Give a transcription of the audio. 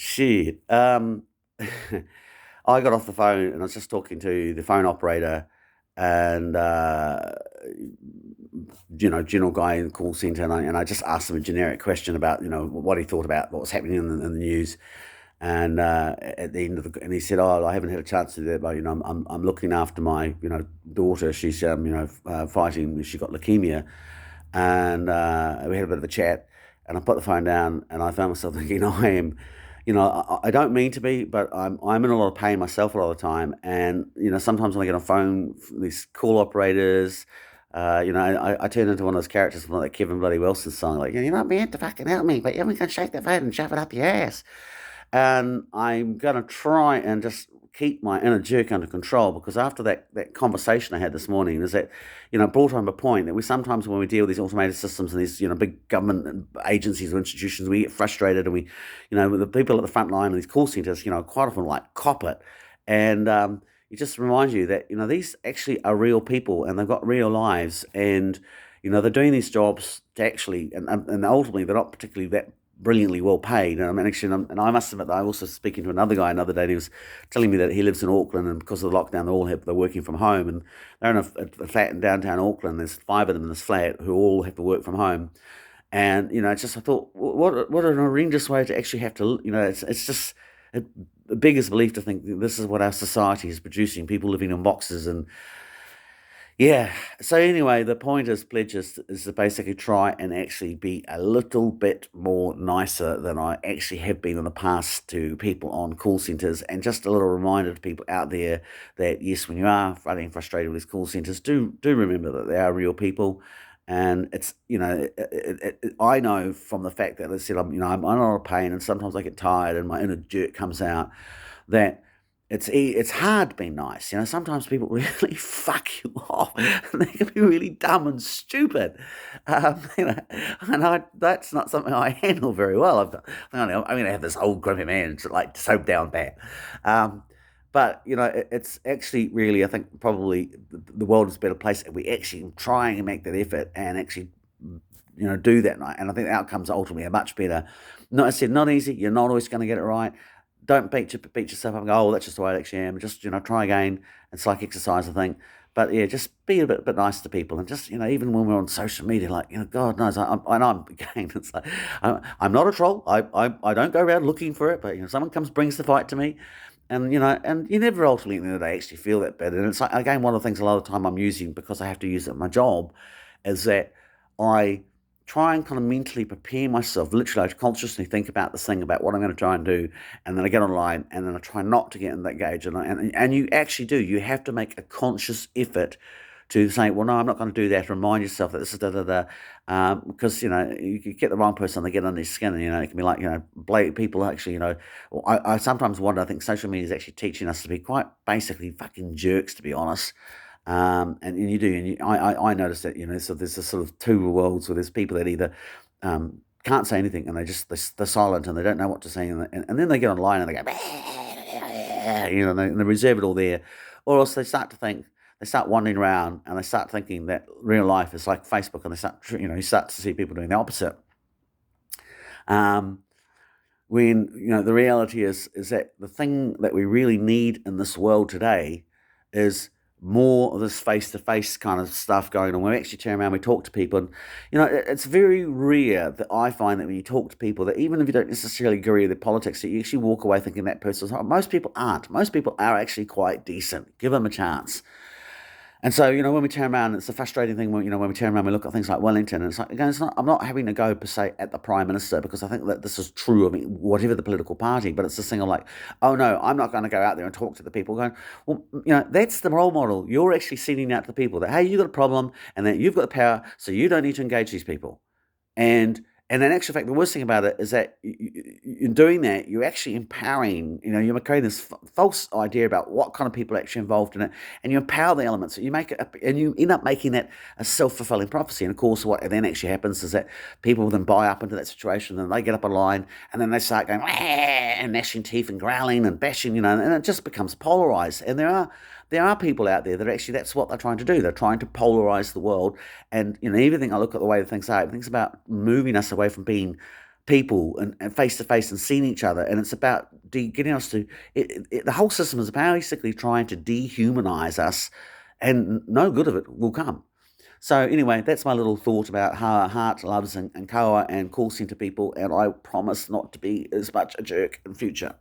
Shit. I got off the phone and I was just talking to the phone operator and, general guy in the call center. And I just asked him a generic question about, what he thought about what was happening in the news. And at the end of and he said, "Oh, I haven't had a chance to do that, but I'm looking after my daughter. She's fighting. She got leukemia, and we had a bit of a chat. And I put the phone down, and I found myself thinking, I am, I don't mean to be, but I'm in a lot of pain myself a lot of the time. And sometimes when I get on phone, these call operators, I turn into one of those characters from like Kevin Bloody Wilson song, like you're not meant to fucking help me, but you're gonna shake the phone and shove it up your ass. And I'm going to try and just keep my inner jerk under control, because after that conversation I had this morning is that, brought home a point that we sometimes, when we deal with these automated systems and these, big government agencies or institutions, we get frustrated, and we, with the people at the front line of these call centers, quite often like cop it. And it just reminds you that, these actually are real people and they've got real lives, and, they're doing these jobs to actually, and ultimately they're not particularly that brilliantly well paid. And I mean, actually, and I must admit that I was also speaking to another guy another day, and he was telling me that he lives in Auckland, and because of the lockdown, they're working from home, and they're in a flat in downtown Auckland. There's five of them in this flat who all have to work from home, and it's just I thought, what an horrendous way to actually have to, it's just. It beggars belief to think that this is what our society is producing: people living in boxes. And yeah. So anyway, the point is, pledges is to basically try and actually be a little bit more nicer than I actually have been in the past to people on call centers, and just a little reminder to people out there that yes, when you are running frustrated with these call centers, do remember that they are real people. And it's I know from the fact that I said I'm in a lot of pain, and sometimes I get tired and my inner jerk comes out, that it's hard being nice. Sometimes people really fuck you off, and they can be really dumb and stupid. And that's not something I handle very well. I'm going to have this old grumpy man, like so down bad. Um, but it's actually really, I think, probably the world is a better place if we actually try and make that effort and actually do that. And I think the outcomes ultimately are much better. Not, I said, not easy. You're not always going to get it right. Don't beat yourself up and go, oh, that's just the way I actually am. Just try again. It's like exercise, I think. But yeah, just be a bit nice to people, and just even when we're on social media, like God knows, I'm again, it's like I'm not a troll. I don't go around looking for it, but someone brings the fight to me, and and you never ultimately at the end of the day actually feel that bad. And it's like, again, one of the things a lot of the time I'm using, because I have to use it in my job, is that I try and kind of mentally prepare myself. Literally, I consciously think about this thing, about what I'm going to try and do, and then I get online, and then I try not to get in that gauge. And you actually do. You have to make a conscious effort to say, well, no, I'm not going to do that. Remind yourself that this is da da da, because you could get the wrong person, they get under your skin, and it can be like people actually Well, I sometimes wonder. I think social media is actually teaching us to be quite basically fucking jerks, to be honest. And you do, and I noticed that so there's this sort of two worlds where there's people that either can't say anything, and they're silent and they don't know what to say, and then they get online and they go, and they reserve it all there, or else they start wandering around, and they start thinking that real life is like Facebook, and they start you start to see people doing the opposite. Um, when the reality is that the thing that we really need in this world today is more of this face-to-face kind of stuff going on. We actually turn around, we talk to people, and it's very rare that I find that when you talk to people, that even if you don't necessarily agree with their politics, that you actually walk away thinking that person's right. Most people aren't. Most people are actually quite decent. Give them a chance. And so, when we turn around, it's a frustrating thing when, when we turn around, we look at things like Wellington, and it's like, again, I'm not having to go per se at the Prime Minister, because I think that this is true of whatever the political party, but it's this thing of like, oh no, I'm not going to go out there and talk to the people, going, well, that's the role model. You're actually sending out to the people that, hey, you've got a problem, and that you've got the power, so you don't need to engage these people. And in actual fact, the worst thing about it is that in doing that, you're actually empowering, you're creating this false idea about what kind of people are actually involved in it, and you empower the elements. So you make it, and you end up making that a self-fulfilling prophecy. And of course, what then actually happens is that people then buy up into that situation, and they get up a line, and then they start going, and gnashing teeth and growling and bashing, and it just becomes polarized. And there are people out there that actually, that's what they're trying to do. They're trying to polarize the world. And everything, I look at the way things are, everything's about moving us away from being people and face to face and seeing each other, and it's about getting us to the whole system is basically trying to dehumanize us, and no good of it will come. So anyway, that's my little thought about how Heart loves and Koa and call centre people, and I promise not to be as much a jerk in future.